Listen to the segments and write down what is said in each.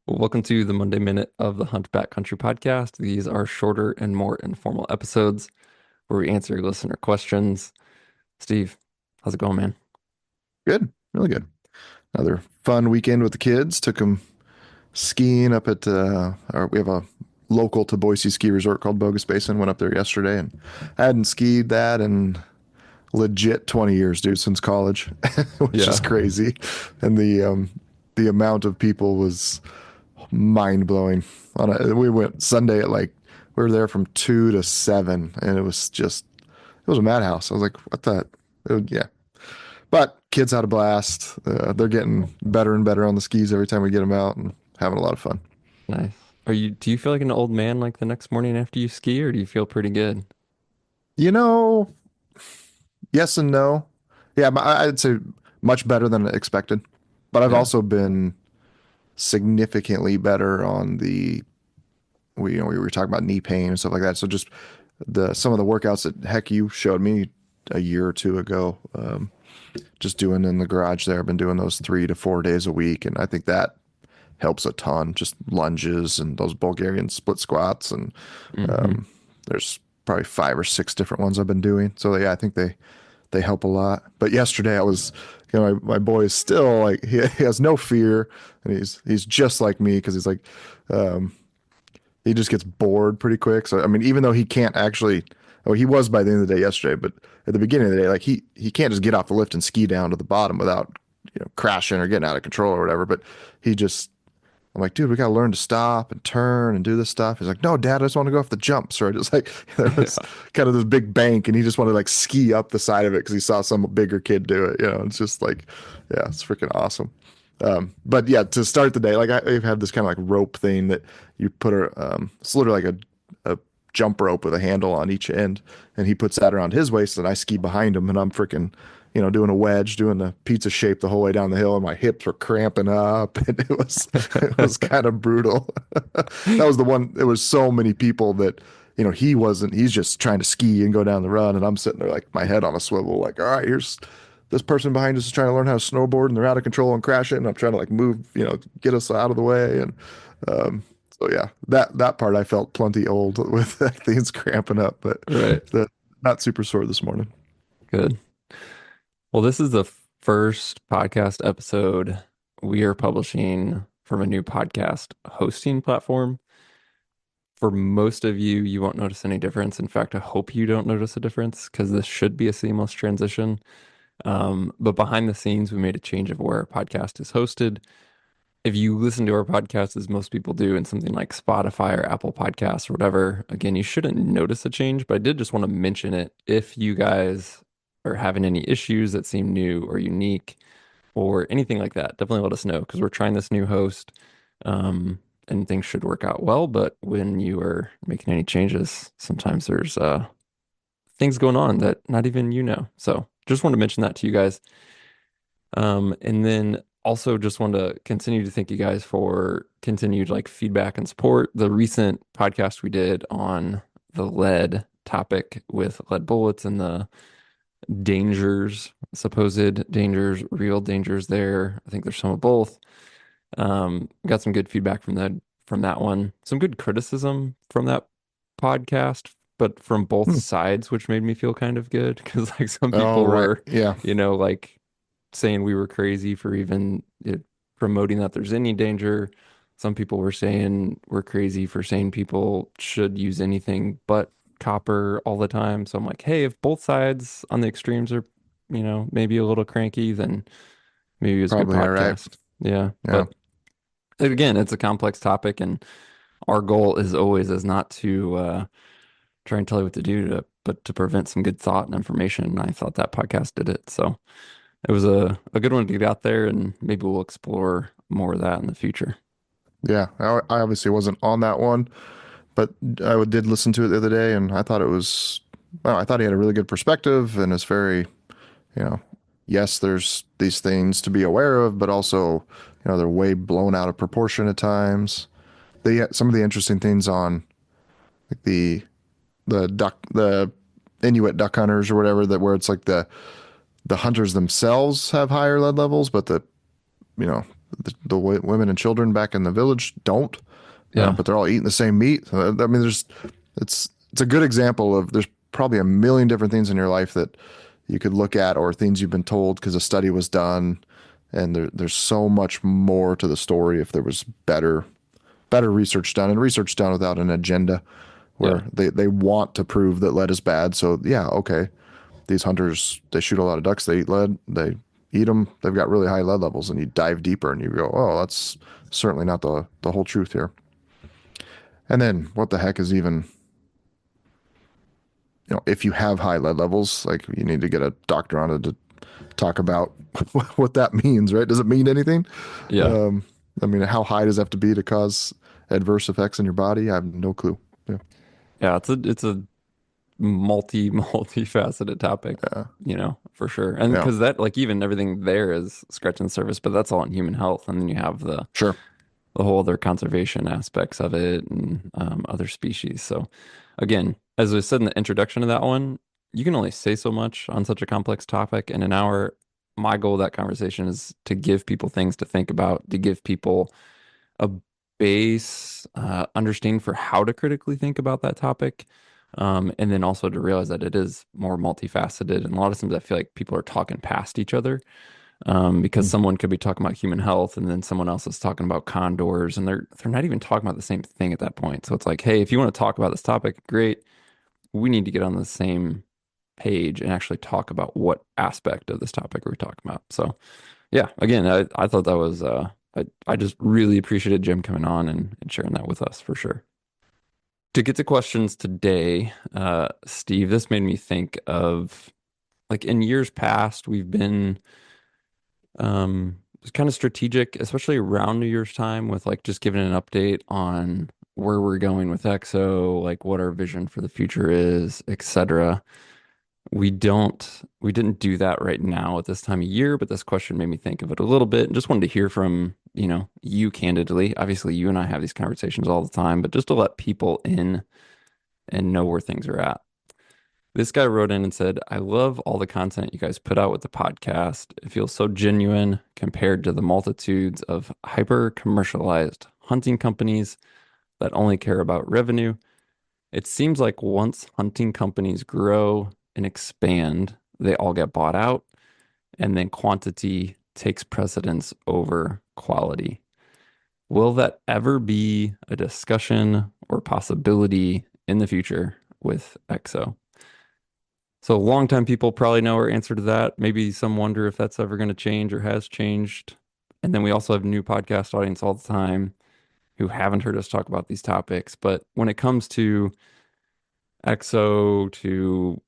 Well, welcome to the Monday Minute of the Hunt Backcountry podcast. These are shorter and more informal episodes where we answer listener questions. Steve, how's it going, man? Good, really good. Another fun weekend with the kids. Took them skiing up at we have a local to Boise ski resort called Bogus Basin. Went up there yesterday and I hadn't skied that in legit 20 years, dude, since college, which is Yeah. crazy. And the amount of people was mind blowing. We went Sunday at we were there from 2 to 7, and it was a madhouse. I was like, what the? Yeah, but kids had a blast. They're getting better and better on the skis every time we get them out and having a lot of fun. Nice. Do you feel like an old man like the next morning after you ski, or do you feel pretty good? You know, yes and no. Yeah, I'd say much better than expected. But I've Yeah. also been significantly better on we were talking about knee pain and stuff like that. So just some of the workouts that heck you showed me a year or two ago, just doing in the garage there. I've been doing those 3 to 4 days a week, and I think that helps a ton. Just lunges and those Bulgarian split squats, and Hmm. um, there's probably 5 or 6 different ones I've been doing. So yeah, I think they help a lot. But yesterday I was, my boy is still like he has no fear, and he's just like me because he's like, um, he just gets bored pretty quick. So I mean, even though he can't actually, oh, he was by the end of the day yesterday, but at the beginning of the day, like he can't just get off the lift and ski down to the bottom without crashing or getting out of control or whatever. But he just I'm like, dude, we gotta learn to stop and turn and do this stuff. He's like, no, Dad, I just want to go off the jump. So I just like there was Yeah. kind of this big bank, and he just wanted to like ski up the side of it because he saw some bigger kid do it. It's just like, yeah, it's freaking awesome. But yeah, to start the day, like I have this kind of like rope thing that you put it's literally like a jump rope with a handle on each end, and he puts that around his waist, and I ski behind him, and I'm freaking doing a wedge, doing the pizza shape the whole way down the hill, and my hips were cramping up, and it was kind of brutal. That was the one. There was so many people that he's just trying to ski and go down the run, and I'm sitting there like my head on a swivel, like, all right, here's this person behind us is trying to learn how to snowboard, and they're out of control and crashing, and I'm trying to like move, get us out of the way, and um, so yeah, that part I felt plenty old with things cramping up, but Right. the not super sore this morning. Good. Well, this is the first podcast episode we are publishing from a new podcast hosting platform. For most of you, you won't notice any difference. In fact, I hope you don't notice a difference because this should be a seamless transition. But behind the scenes, we made a change of where our podcast is hosted. If you listen to our podcast, as most people do, in something like Spotify or Apple Podcasts or whatever, again, you shouldn't notice a change, but I did just want to mention it. If you guys are having any issues that seem new or unique or anything like that, definitely let us know because we're trying this new host. And things should work out well. But when you are making any changes, sometimes there's things going on that not even you know. So just want to mention that to you guys. And then also just want to continue to thank you guys for continued like feedback and support. The recent podcast we did on the lead topic with lead bullets and the dangers, supposed dangers, real dangers there. I think there's some of both. Got some good feedback from that one. Some good criticism from that podcast, but from both Hmm. sides, which made me feel kind of good because like some Oh, people right. were, Yeah. like saying we were crazy for even promoting that there's any danger. Some people were saying we're crazy for saying people should use anything but copper all the time. So I'm like, hey, if both sides on the extremes are, maybe a little cranky, then maybe it was a good Probably all right. podcast. Yeah. Yeah. But again, it's a complex topic, and our goal is always is not to try and tell you what to do, but to prevent some good thought and information. And I thought that podcast did it. So it was a good one to get out there, and maybe we'll explore more of that in the future. Yeah. I obviously wasn't on that one, but did listen to it the other day, and I thought well, I thought he had a really good perspective, and it's very, you know, yes, there's these things to be aware of, but also, they're way blown out of proportion at times. Some of the interesting things on like the Inuit duck hunters or whatever, that where it's like the hunters themselves have higher lead levels, but the The women and children back in the village don't, Yeah. but they're all eating the same meat. I mean, it's a good example of there's probably a million different things in your life that you could look at or things you've been told because a study was done, and there's so much more to the story if there was better research done and research done without an agenda Yeah. where they want to prove that lead is bad. So yeah, okay, these hunters, they shoot a lot of ducks, they eat lead, they eat them, they've got really high lead levels, and you dive deeper and you go, oh, that's certainly not the whole truth here. And then what the heck is even, if you have high lead levels, like you need to get a doctor on it to talk about what that means, right? Does it mean anything? Yeah. Um, I mean, how high does it have to be to cause adverse effects in your body? I have no clue. Yeah. Yeah. It's a multifaceted topic, Yeah. for sure. And Yeah. because that, like, even everything there is scratching the surface, but that's all in human health. And then you have Sure. the whole other conservation aspects of it and other species. So, again, as I said in the introduction to that one, you can only say so much on such a complex topic in an hour. My goal of that conversation is to give people things to think about, to give people a base understanding for how to critically think about that topic. And then also to realize that it is more multifaceted. And a lot of times I feel like people are talking past each other because Mm. someone could be talking about human health and then someone else is talking about condors and they're not even talking about the same thing at that point. So it's like, hey, if you want to talk about this topic, great. We need to get on the same page and actually talk about what aspect of this topic we're talking about. So yeah, again, I thought that was I just really appreciated Jim coming on and sharing that with us for sure. To get to questions today, Steve, this made me think of like in years past, we've been kind of strategic, especially around New Year's time, with like just giving an update on where we're going with EXO, like what our vision for the future is, etc. We didn't do that right now at this time of year, but this question made me think of it a little bit and just wanted to hear from, you candidly. Obviously, you and I have these conversations all the time, but just to let people in and know where things are at. This guy wrote in and said, I love all the content you guys put out with the podcast. It feels so genuine compared to the multitudes of hyper commercialized hunting companies that only care about revenue. It seems like once hunting companies grow and expand, they all get bought out, and then quantity takes precedence over quality. Will that ever be a discussion or possibility in the future with EXO? So longtime people probably know our answer to that. Maybe some wonder if that's ever going to change or has changed. And then we also have new podcast audience all the time who haven't heard us talk about these topics. But when it comes to EXO, to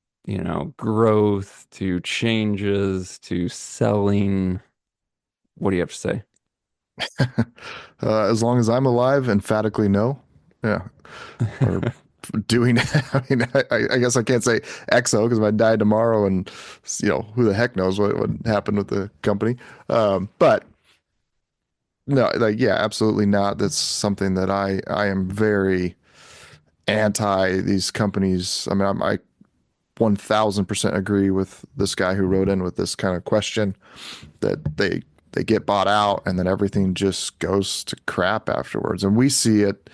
growth, to changes, to selling, what do you have to say? As long as I'm alive, emphatically no. Yeah. Or doing, I mean, I guess I can't say EXO because if I died tomorrow and, who the heck knows what would happen with the company. But no, like, yeah, absolutely not. That's something that I am very anti these companies. I mean, I 1000% agree with this guy who wrote in with this kind of question that they get bought out and then everything just goes to crap afterwards. And we see it.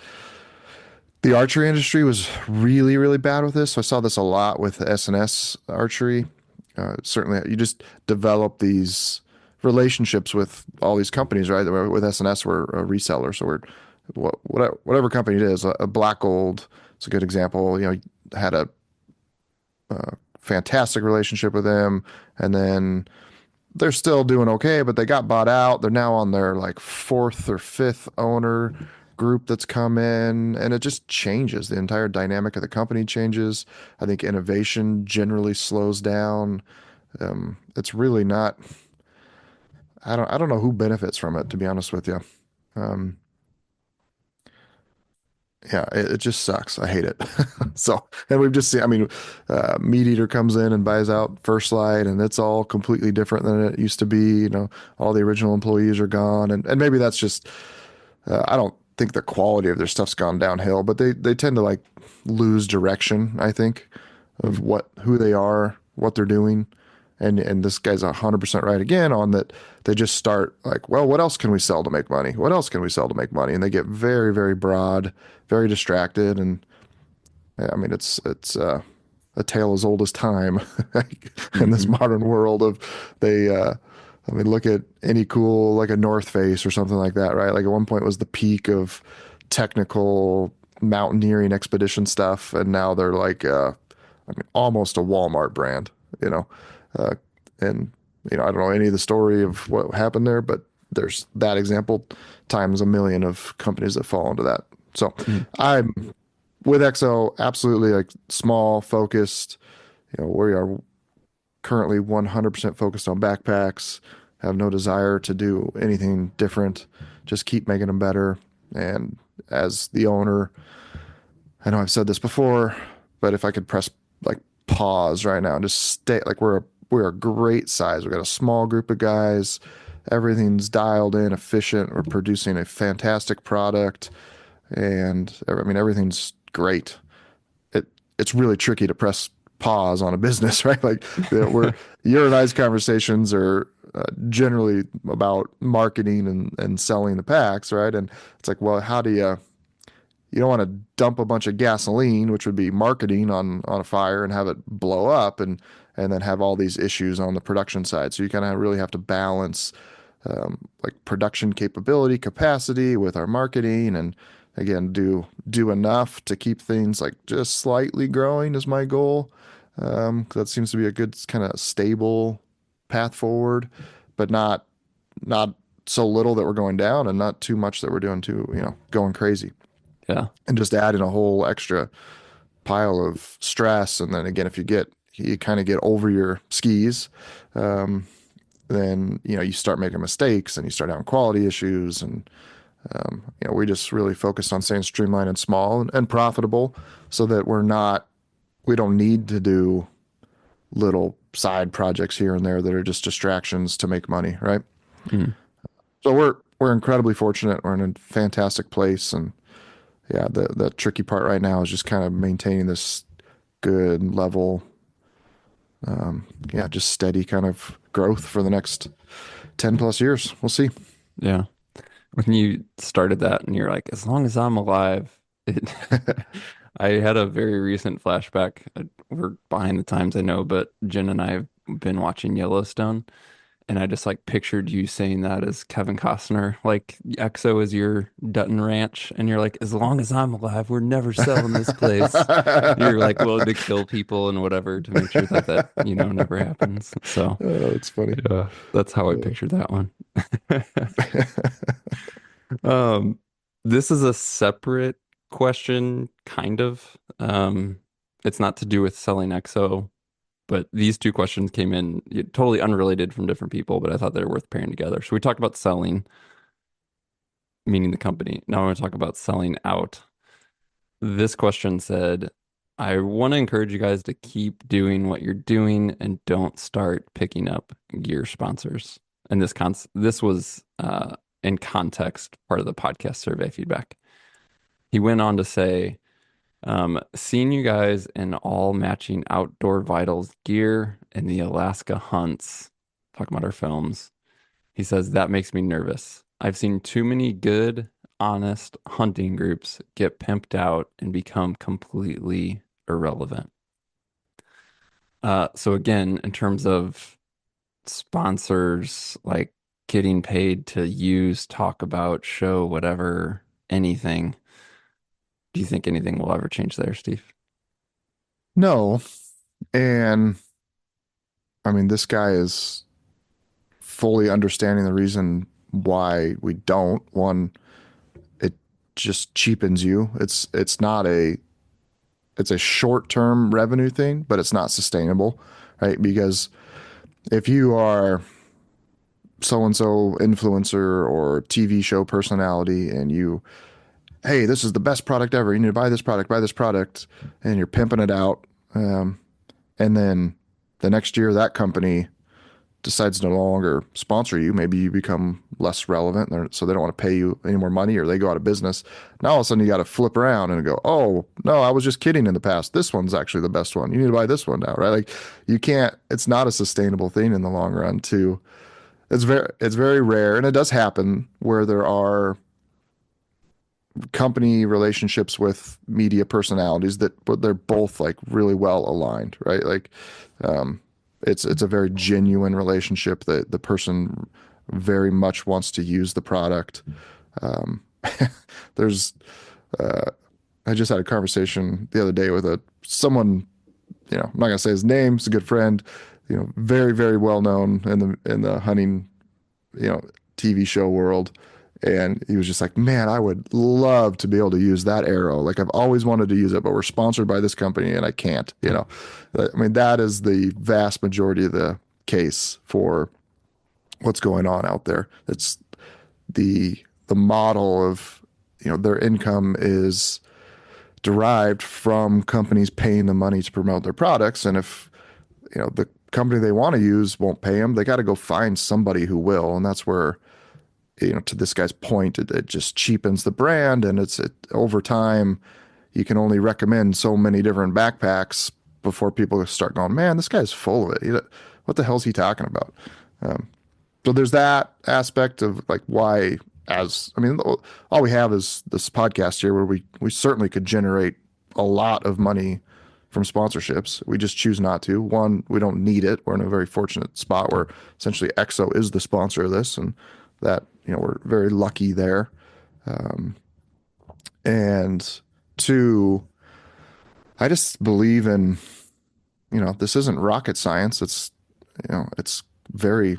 The archery industry was really, really bad with this. So I saw this a lot with S&S archery. Certainly, you just develop these relationships with all these companies, right? With S&S, we're a reseller, so we're whatever company it is. A Black Gold is a good example. Had a fantastic relationship with them, and then they're still doing okay, but they got bought out. They're now on their like fourth or fifth owner group that's come in, and it just changes. The entire dynamic of the company changes. I think innovation generally slows down. It's really not. I don't know who benefits from it, to be honest with you. Um, yeah, it just sucks. I hate it. So, and we've just seen, I mean, Meat Eater comes in and buys out First Light, and it's all completely different than it used to be. All the original employees are gone, and maybe that's just, I don't think the quality of their stuff's gone downhill, but they tend to like lose direction, I think, of Mm. who they are, what they're doing. And this guy's 100% right again on that. They just start like, well, what else can we sell to make money? What else can we sell to make money? And they get very, very broad, very distracted. And yeah, I mean, it's a tale as old as time in this Hmm. modern world of they. I mean, look at any cool like a North Face or something like that, right? Like at one point was the peak of technical mountaineering expedition stuff, and now they're like, I mean, almost a Walmart brand, you know. Uh, and I don't know any of the story of what happened there, but there's that example times a million of companies that fall into that. So I'm with EXO, absolutely like small, focused. We are currently 100% focused on backpacks, have no desire to do anything different, just keep making them better. And as the owner, I know I've said this before, but if I could press like pause right now and just stay, like we're a great size. We got a small group of guys. Everything's dialed in, efficient. We're producing a fantastic product, and I mean everything's great. it it's really tricky to press pause on a business, right? Like we're your and I's conversations are generally about marketing and selling the packs, right? And it's like, well, how do you don't want to dump a bunch of gasoline, which would be marketing on a fire and have it blow up and then have all these issues on the production side. So you kind of really have to balance like production capability, capacity with our marketing, and again, do enough to keep things like just slightly growing is my goal. 'Cause that seems to be a good kind of stable path forward, but not so little that we're going down and not too much that we're doing too, going crazy Yeah. and just adding a whole extra pile of stress. And then again, if you kind of get over your skis, um, then you start making mistakes and you start having quality issues. And we just really focused on staying streamlined and small and profitable, so that we don't need to do little side projects here and there that are just distractions to make money, right? Mm. So we're incredibly fortunate. We're in a fantastic place, and yeah, the tricky part right now is just kind of maintaining this good level, yeah, just steady kind of growth for the next 10 plus years. We'll see. Yeah. When you started that and you're like, as long as I'm alive, I had a very recent flashback. We're behind the times, I know, but Jen and I have been watching Yellowstone, and I just like pictured you saying that as Kevin Costner, like EXO is your Dutton Ranch, and you're like, as long as I'm alive, we're never selling this place. You're like willing to kill people and whatever to make sure that never happens. So Oh, it's funny. yeah, that's how I pictured that one. Um, this is a separate question, kind of. It's not to do with selling EXO, but these two questions came in totally unrelated from different people, but I thought they were worth pairing together. So we talked about selling, meaning the company. Now I want to talk about selling out. This question said, I want to encourage you guys to keep doing what you're doing and don't start picking up gear sponsors. And this was in context part of the podcast survey feedback. He went on to say, seeing you guys in all matching outdoor vitals gear and the Alaska hunts, talking about our films, he says that makes me nervous. I've seen too many good, honest hunting groups get pimped out and become completely irrelevant. So again, in terms of sponsors, like getting paid to use, talk about, show, whatever, anything, do you think anything will ever change there, Steve? No. And I mean, this guy is fully understanding the reason why we don't. One, it just cheapens you. It's a short-term revenue thing, but it's not sustainable, right? Because if you are so and so influencer or TV show personality and hey, this is the best product ever. You need to buy this product, and you're pimping it out. And then the next year, that company decides to no longer sponsor you, maybe you become less relevant, so they don't want to pay you any more money, or they go out of business. Now all of a sudden you got to flip around and go, oh no, I was just kidding in the past. This one's actually the best one. You need to buy this one now, right? Like you can't. It's not a sustainable thing in the long run. To it's very rare, and it does happen where there are company relationships with media personalities that but they're both like really well aligned, right? Like um, it's a very genuine relationship that the person very much wants to use the product. Um, there's I just had a conversation the other day with a someone, I'm not gonna say his name. He's a good friend, very very well known in the hunting, you know, TV show world. And he was just like, man, I would love to be able to use that arrow. Like I've always wanted to use it, but we're sponsored by this company and I can't. I mean, that is the vast majority of the case for what's going on out there. It's the model of, their income is derived from companies paying them money to promote their products. And if, the company they want to use won't pay them, they got to go find somebody who will. And that's where, to this guy's point, it just cheapens the brand, and over time, you can only recommend so many different backpacks before people start going, man, this guy's full of it. What the hell's he talking about? Um, so there's that aspect of like why, I mean, all we have is this podcast here where we certainly could generate a lot of money from sponsorships. We just choose not to. One, we don't need it. We're in a very fortunate spot where essentially EXO is the sponsor of this, and that, we're very lucky there. Um, and two, I just believe in, this isn't rocket science. It's very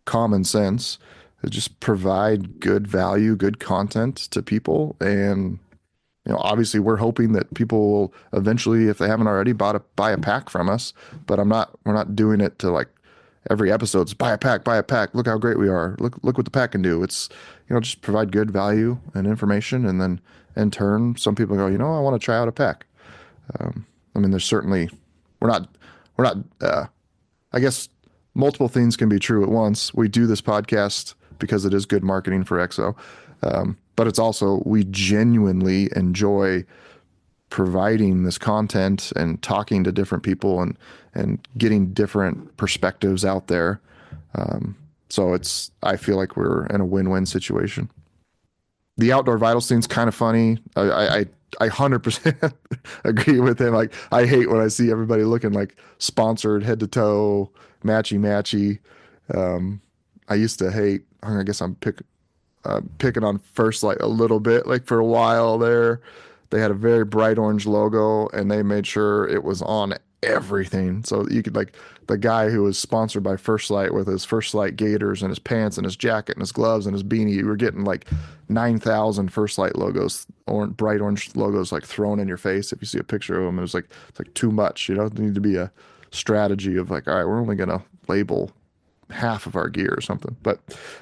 common sense. Just provide good value, good content to people. And, obviously we're hoping that people will eventually, if they haven't already, buy a pack from us. But we're not doing it to like every episode's buy a pack, buy a pack. Look how great we are. Look what the pack can do. It's, just provide good value and information. And then in turn, some people go, I want to try out a pack. I mean, there's certainly, we're not, I guess multiple things can be true at once. We do this podcast because it is good marketing for EXO. But it's also, we genuinely enjoy providing this content and talking to different people and getting different perspectives out there. So I feel like we're in a win-win situation. The outdoor vitals thing's kind of funny. I 100% agree with him. Like I hate when I see everybody looking like sponsored head to toe, matchy matchy. I used to hate. I guess I'm picking on First Light a little bit. Like for a while there, they had a very bright orange logo, and they made sure it was on everything. So you could like the guy who was sponsored by First Light with his First Light gaiters and his pants and his jacket and his gloves and his beanie. You were getting like 9,000 First Light logos or bright orange logos like thrown in your face. If you see a picture of them, it's like too much. There need to be a strategy of like, all right, we're only gonna label half of our gear or something. But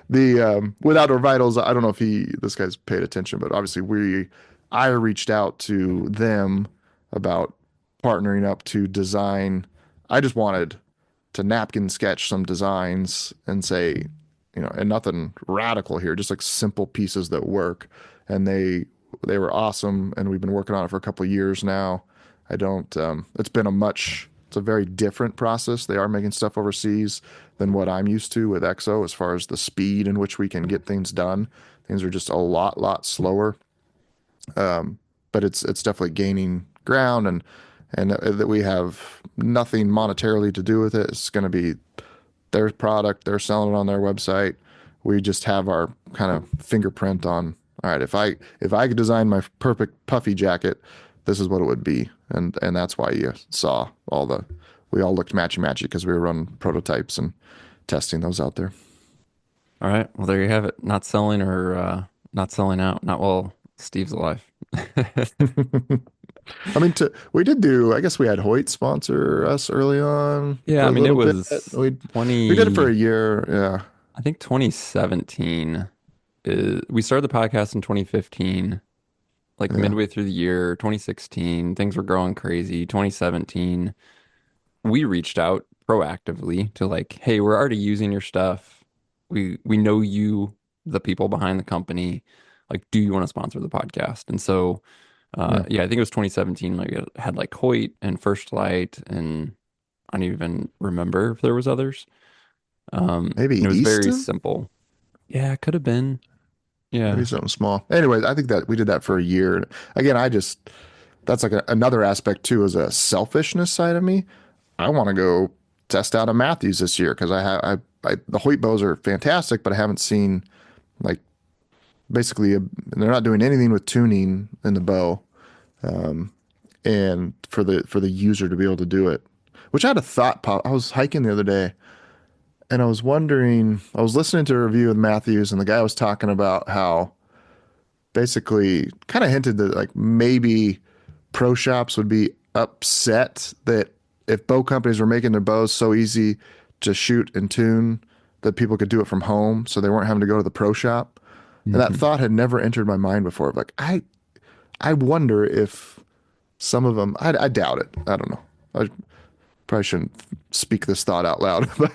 the with Outdoor Vitals, I don't know if this guy's paid attention, but obviously I reached out to them about partnering up to design. I just wanted to napkin sketch some designs and say, and nothing radical here, just like simple pieces that work. And they were awesome, and we've been working on it for a couple of years now. I don't. It's a very different process. They are making stuff overseas than what I'm used to with EXO as far as the speed in which we can get things done. Things are just a lot slower. But it's definitely gaining ground, and that we have nothing monetarily to do with it. It's going to be their product. They're selling it on their website. We just have our kind of fingerprint on, all right, if I could design my perfect puffy jacket, this is what it would be. And that's why you saw we all looked matchy matchy because we were running prototypes and testing those out there. All right. Well, there you have it. Not selling or not selling out. Not while Steve's alive. I mean, we did do. I guess we had Hoyt sponsor us early on Yeah, for I a mean, it little bit. was We did it for a 20, year. Yeah, I think 2017 we started the podcast in 2015, like yeah, midway through the year. 2016, things were growing crazy. 2017, we reached out proactively to like, hey, we're already using your stuff. We know you, the people behind the company. Like, do you want to sponsor the podcast? And so, Yeah. yeah, I think it was 2017. Like, it had like Hoyt and First Light, and I don't even remember if there was others. Maybe And it was very Easton? simple. Yeah, it could have been. Maybe Yeah. something small. Anyways, I think that we did that for a year. And again, that's like another aspect too, is a selfishness side of me. I want to go test out a Matthews this year because the Hoyt bows are fantastic, but I haven't seen like basically they're not doing anything with tuning in the bow, and for the user to be able to do it, which I had a thought pop. I was hiking the other day and I was wondering. I was listening to a review with Matthews, and the guy was talking about how basically kind of hinted that like maybe pro shops would be upset that if bow companies were making their bows so easy to shoot and tune that people could do it from home so they weren't having to go to the pro shop. And that Hmm. thought had never entered my mind before. Like I wonder if some of them I doubt it. I don't know. I probably shouldn't speak this thought out loud, but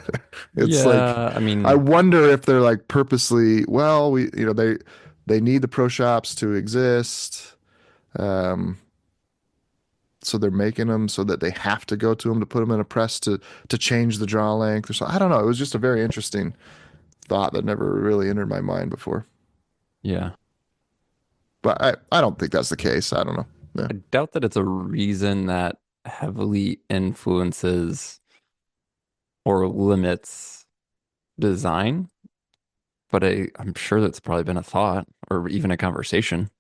it's like Yeah, I I mean, wonder if they're like purposely, well, they need the pro shops to exist. Um, so they're making them so that they have to go to them to put them in a press to change the draw length or so. I don't know. It was just a very interesting thought that never really entered my mind before. yeah. But I don't think that's the case. I don't know. Yeah. I doubt that it's a reason that heavily influences or limits design, but I'm sure that's probably been a thought or even a conversation.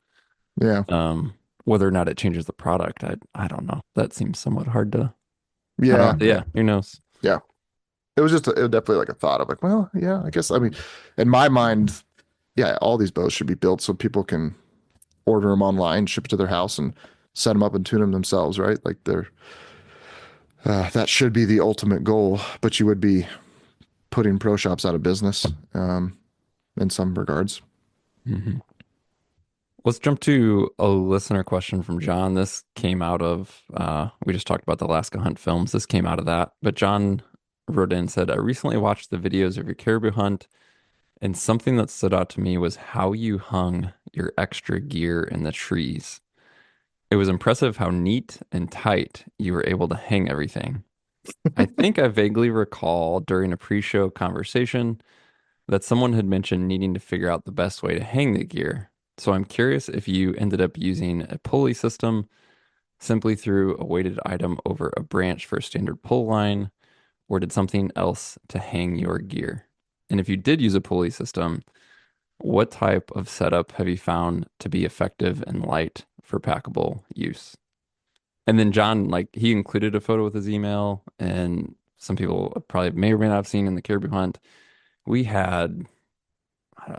Yeah. Um, Whether or not it changes the product, I don't know. That seems somewhat hard to, I don't Yeah. know. Yeah. Yeah, who knows? Yeah. It was definitely like a thought of like, well, yeah, I guess I mean, in my mind, yeah, all these bows should be built so people can order them online, ship it to their house, and set them up and tune them themselves, right? Like that should be the ultimate goal. But you would be putting pro shops out of business in some regards. Hmm. Let's jump to a listener question from John. This came out of, we just talked about the Alaska Hunt films. This came out of that. But John wrote in and said, I recently watched the videos of your caribou hunt, and something that stood out to me was how you hung your extra gear in the trees. It was impressive how neat and tight you were able to hang everything. I think I vaguely recall during a pre-show conversation that someone had mentioned needing to figure out the best way to hang the gear. So I'm curious if you ended up using a pulley system, simply threw a weighted item over a branch for a standard pull line, or did something else to hang your gear? And if you did use a pulley system, what type of setup have you found to be effective and light for packable use? And then John, like, he included a photo with his email, and some people probably may or may not have seen in the caribou hunt. We had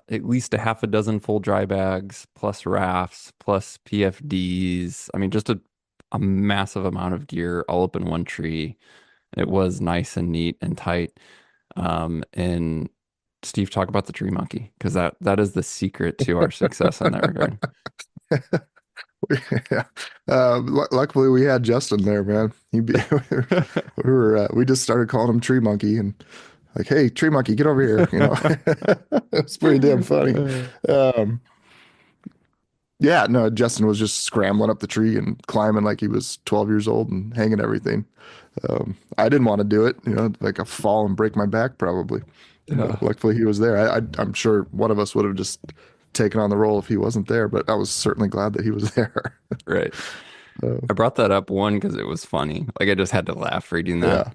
at least a half a dozen full dry bags, plus rafts, plus PFDs. I mean, just a massive amount of gear all up in one tree. It was nice and neat and tight. And Steve, talk about the tree monkey because that is the secret to our success in that regard. Yeah. Luckily, we had Justin there, man. We just started calling him Tree Monkey and like, hey, Tree Monkey, get over here. You know, it's pretty damn funny. Um, yeah, no, Justin was just scrambling up the tree and climbing like he was 12 years old and hanging everything. I didn't want to do it, you know, like a fall and break my back probably. Yeah, Luckily, he was there. I'm sure one of us would have just taken on the role if he wasn't there, but I was certainly glad that he was there. right. Uh, I brought that up one because it was funny. Like I just had to laugh reading that. yeah.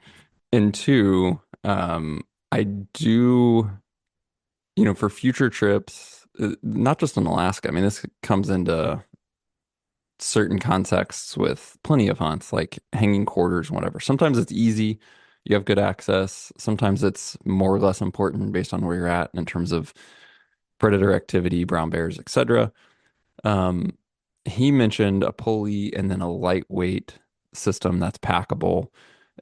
And two, I do, for future trips, not just in Alaska. I mean, this comes into certain contexts with plenty of hunts, like hanging quarters and whatever. Sometimes it's easy, you have good access. Sometimes it's more or less important based on where you're at in terms of predator activity, brown bears, etc. Um, he mentioned a pulley and then a lightweight system that's packable.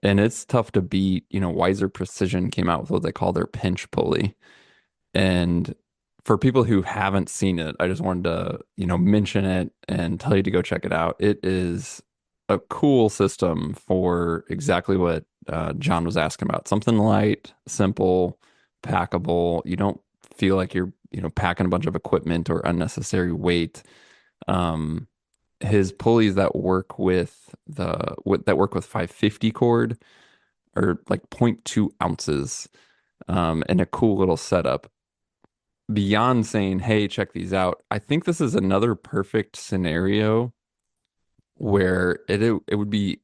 And it's tough to beat. Wiser Precision came out with what they call their pinch pulley. And for people who haven't seen it, I just wanted to, mention it and tell you to go check it out. It is a cool system for exactly what John was asking about. Something light, simple, packable. You don't feel like you're, packing a bunch of equipment or unnecessary weight. Um, his pulleys that work with that work with 550 cord are like zero point 0.2 ounces, and a cool little setup. Beyond saying, "Hey, check these out," I think this is another perfect scenario where it would be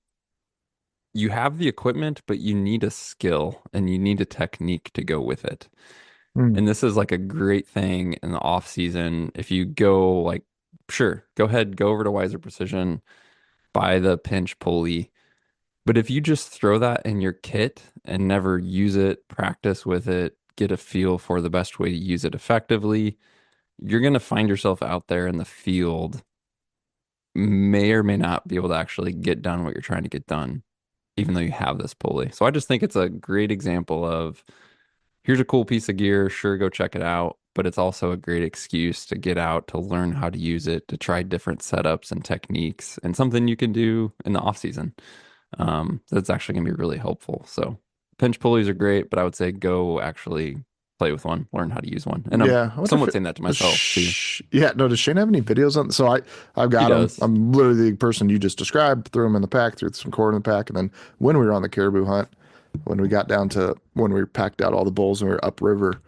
you have the equipment, but you need a skill and you need a technique to go with it. Hmm. And this is like a great thing in the off season. If you go like, sure, go ahead, go over to Wiser Precision, buy the pinch pulley. But if you just throw that in your kit and never use it, practice with it, get a feel for the best way to use it effectively, you're going to find yourself out there in the field, may or may not be able to actually get done what you're trying to get done, even though you have this pulley. So I just think it's a great example of here's a cool piece of gear. Sure, go check it out. But it's also a great excuse to get out, to learn how to use it, to try different setups and techniques, and something you can do in the off season. That's actually going to be really helpful. So pinch pulleys are great, but I would say go actually play with one, learn how to use one. And I'm Yeah, I wonder if somewhat saying that to myself too. yeah, no, does Shane have any videos on? So I've He got them. does. I'm literally the person you just described. Threw them in the pack, threw some cord in the pack, and then when we were on the caribou hunt, when we got down to when we packed out all the bulls and we were upriver,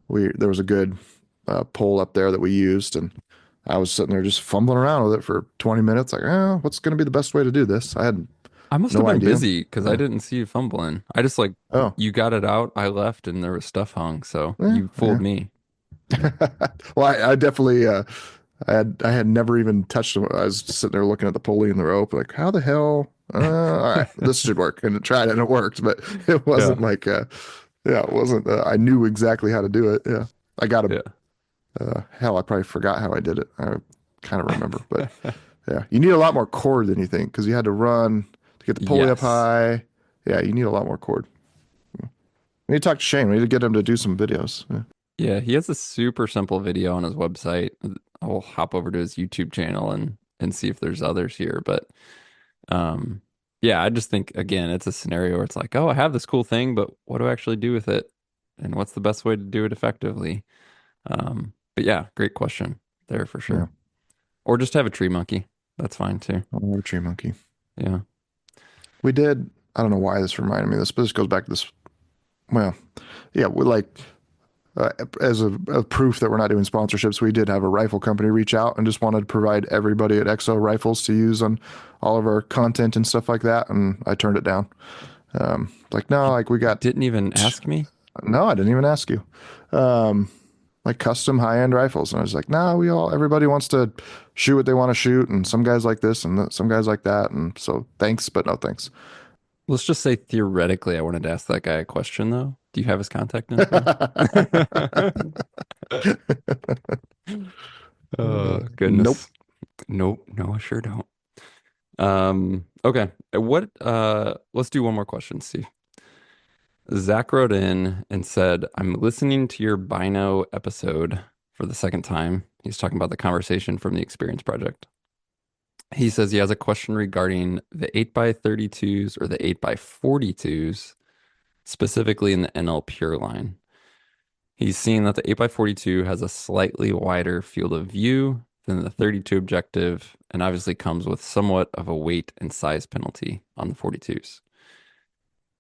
we there was a good pole up there that we used, and I was sitting there just fumbling around with it for 20 minutes, like, oh, what's going to be the best way to do this? I had I must have no been idea. busy because I Yeah. didn't see you fumbling. I just like Oh, you got it out, I left, and there was stuff hung. So yeah, you fooled yeah. me. Well, I definitely I had never even touched them. I was sitting there looking at the pulley and the rope, like, how the hell? All right, this should work. And it tried and it worked, but it Yeah. wasn't like, yeah, it wasn't. I knew exactly how to do it. Yeah, I got a Yeah. hell. I probably forgot how I did it. I kind of remember, but yeah, you need a lot more cord than you think because you had to run to get the pulley up Yes. high. Yeah, you need a lot more cord. We need to talk to Shane. We need to get him to do some videos. Yeah. Yeah, he has a super simple video on his website. I'll hop over to his YouTube channel and see if there's others here. But um yeah, I just think again, it's a scenario where it's like, oh, I have this cool thing, but what do I actually do with it? And what's the best way to do it effectively? But yeah, great question there for Yeah. sure. Or just have a tree monkey. That's fine too. Oh, tree monkey. Yeah. We did. I don't know why this reminded me of this, but this goes back to this. Well, yeah, we like as a proof that we're not doing sponsorships. We did have a rifle company reach out and just wanted to provide everybody at Exo Rifles to use on all of our content and stuff like that, and I turned it down. Like no, You like we got didn't even ask me? no, I didn't even ask you. Um, like custom high end rifles, and I was like, no, everybody wants to shoot what they want to shoot, and some guys like this and some guys like that, and so thanks, but no thanks. Let's just say theoretically I wanted to ask that guy a question though. Do you have his contact info? Oh, Nope. goodness. Nope, no, I sure don't. Okay. Let's do one more question, Steve. Zach wrote in and said, I'm listening to your Bino episode for the second time. He's talking about the conversation from the Experience Project. He says he has a question regarding the 8x32s or the 8x42s, specifically in the NL Pure line. He's seen that the 8x42 has a slightly wider field of view than the 32 objective, and obviously comes with somewhat of a weight and size penalty on the 42s.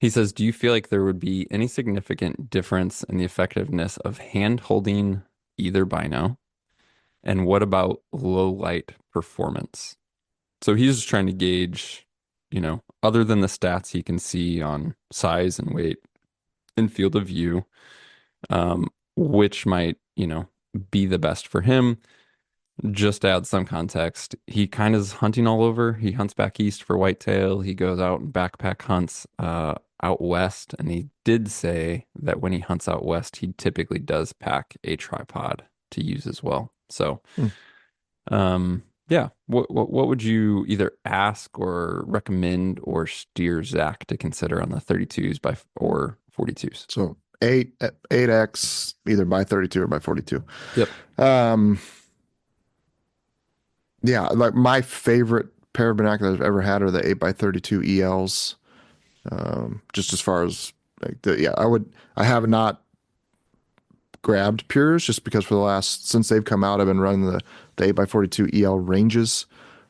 He says, do you feel like there would be any significant difference in the effectiveness of hand holding either bino? And what about low light performance? So he's just trying to gauge, other than the stats he can see on size and weight and field of view, which might, be the best for him. Just to add some context, he kind of is hunting all over. He hunts back east for whitetail. He goes out and backpack hunts out west. And he did say that when he hunts out west, he typically does pack a tripod to use as well. So, Hmm. yeah, what would you either ask or recommend or steer Zach to consider on the 32s or 42s? So 8x either by 32 or by 42. Yep. Um, yeah, like my favorite. pair of binoculars I've ever had are the 8 by 32 ELs. Just as far as like yeah, I have not grabbed Pures just because for the last, since they've come out, I've been running the 8 by 42 EL ranges.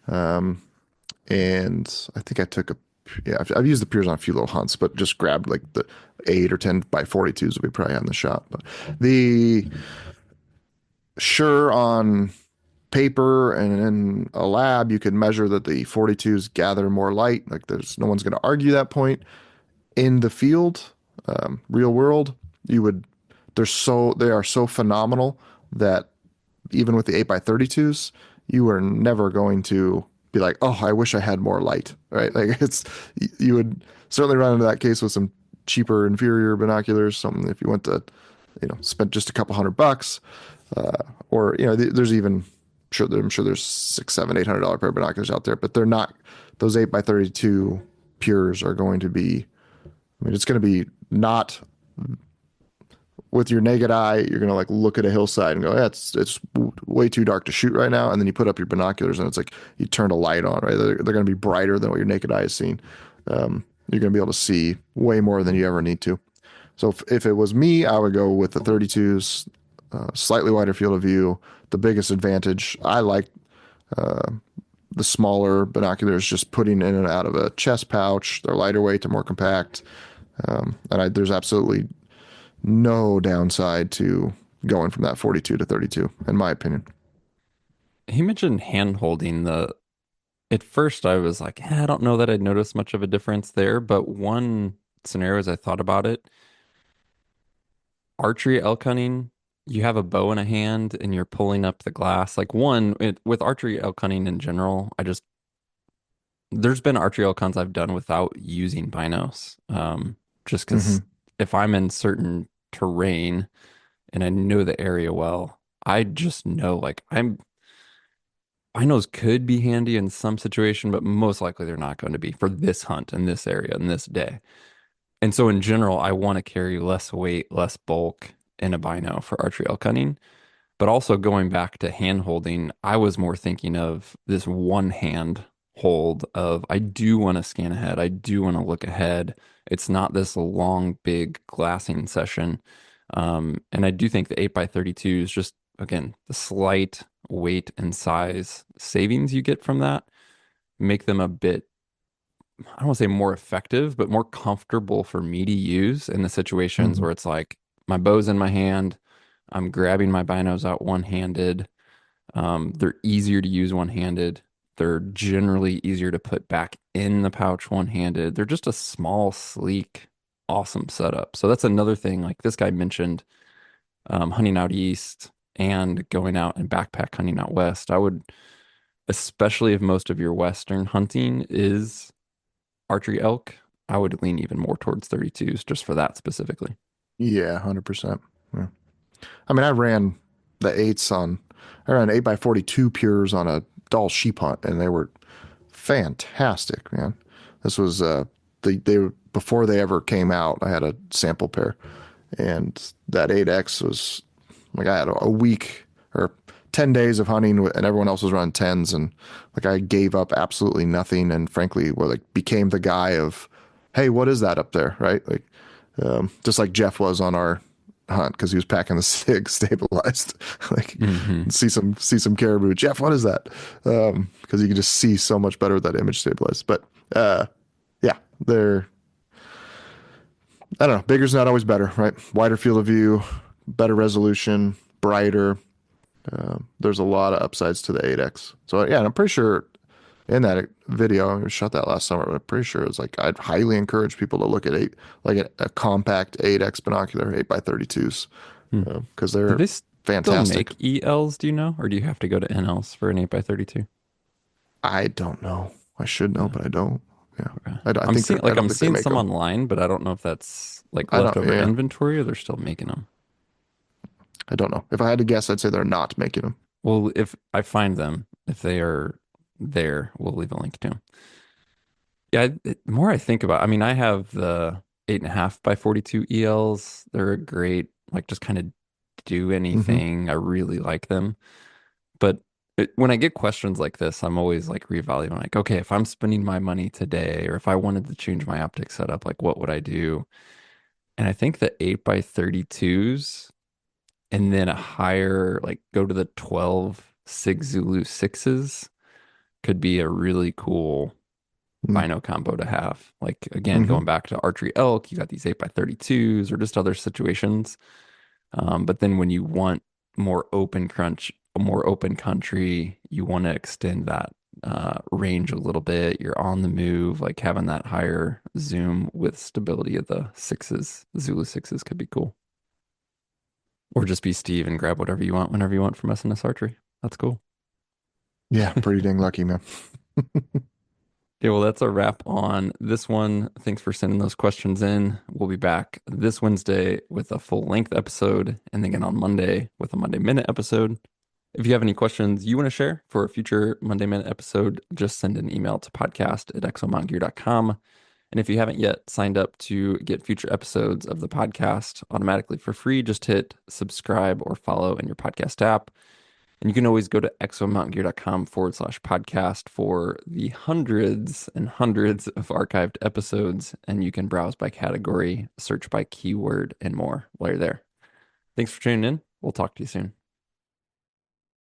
Um, and I think I took yeah, I've used the Pures on a few little hunts, but just grabbed like the 8 or 10 by 42s that we probably had in the shop. But the sure on paper and in a lab, you could measure that the 42s gather more light. Like there's no one's going to argue that point. In the field, real world, you would, they are so phenomenal that even with the 8 by 32s, you are never going to be like, oh, I wish I had more light, right? Like you would certainly run into that case with some cheaper, inferior binoculars. Something if you went to, spend just a couple $100, or, there's even, I'm sure there's six, seven, $800 pair of binoculars out there, but they're not, those 8 by 32 pures are going to be, I mean, it's going to be not with your naked eye, you're gonna like look at a hillside and go, yeah, it's way too dark to shoot right now. And then you put up your binoculars and it's like you turn a light on, right? They're gonna be brighter than what your naked eye has seen. You're gonna be able to see way more than you ever need to. So if it was me, I would go with the 32s, slightly wider field of view. The biggest advantage, I like the smaller binoculars, just putting in and out of a chest pouch. They're lighter weight, they're more compact. There's absolutely no downside to going from that 42 to 32, in my opinion. He mentioned hand holding the at first I was like, I don't know that I'd notice much of a difference there, but one scenario as I thought about it, archery elk hunting, you have a bow in a hand and you're pulling up the glass. Like with archery elk hunting in general, there's been archery elk hunts I've done without using binos. Just because Hmm. if I'm in certain terrain and I know the area well, I just know like binos could be handy in some situation, but most likely they're not going to be for this hunt in this area in this day. And so in general, I want to carry less weight, less bulk in a bino for archery elk hunting. But also going back to hand holding, I was more thinking of this one hand hold of I do want to scan ahead. I do want to look ahead. It's not this long, big glassing session. And I do think the 8 by 32 is just, again, the slight weight and size savings you get from that make them a bit, I don't want to say more effective, but more comfortable for me to use in the situations Hmm. where it's like my bow's in my hand. I'm grabbing my binos out one-handed. They're easier to use one-handed. They're generally easier to put back in the pouch one-handed. They're just a small, sleek, awesome setup. So that's another thing. Like this guy mentioned, hunting out east and going out and backpack hunting out west. I would, especially if most of your western hunting is archery elk, I would lean even more towards 32s just for that specifically. Yeah, 100%. Yeah. I mean, I ran 8 by 42 pures on a Dall sheep hunt, and they were fantastic, man. This was, before they ever came out, I had a sample pair, and that 8X was like I had a week or 10 days of hunting and everyone else was running tens. And like I gave up absolutely nothing. And frankly, like became the guy of, hey, what is that up there? Right. Like, just like Jeff was on our hunt because he was packing the sig stabilized. Like Hmm. see some caribou. Jeff, what is that? Because you can just see so much better with that image stabilized. But yeah, they're, I don't know. Bigger's not always better, right? Wider field of view, better resolution, brighter. There's a lot of upsides to the 8X. So yeah, and I'm pretty sure in that video, I shot that last summer, but I'm pretty sure it's like I'd highly encourage people to look at like a compact 8X binocular, 8 by 32s, Hmm. because Do they're they still fantastic. make ELs, do you know? Or do you have to go to NLs for an 8 by 32? I don't know. I should know, Yeah. but I don't. Yeah, Okay. I think I don't I'm think they seeing make some them. online, but I don't know if that's like I don't. leftover Yeah, inventory or they're still making them. I don't know. If I had to guess, I'd say they're not making them. Well, if I find them, if they are there, we'll leave a link to them. Yeah, the more I think about, I mean, I have the 8.5 by 42 ELs. They're a great, like, just kind of do Hmm. anything. I really like them. But When I get questions like this, I'm always like reevaluating, like, okay, if I'm spending my money today, or if I wanted to change my optic setup, like, what would I do? And I think the 8 by 32s and then a higher, like, go to the 12 Sig Zulu 6s could be a really cool Mm, Bino combo to have. Like, again, hmm. going back to archery elk, you got these 8 by 32s or just other situations. But then when you want more open country, you want to extend that range a little bit. You're on the move, like having that higher zoom with stability of the sixes, the Zulu sixes could be cool. Or just be Steve and grab whatever you want whenever you want from SNS Archery. That's cool. Yeah, pretty dang lucky, man. Okay, well, that's a wrap on this one. Thanks for sending those questions in. We'll be back this Wednesday with a full length episode, and then again on Monday with a Monday Minute episode. If you have any questions you want to share for a future Monday Minute episode, just send an email to podcast@exomountgear.com. And if you haven't yet signed up to get future episodes of the podcast automatically for free, just hit subscribe or follow in your podcast app. And you can always go to exomountgear.com/podcast for the hundreds and hundreds of archived episodes. And you can browse by category, search by keyword, and more while you're there. Thanks for tuning in. We'll talk to you soon.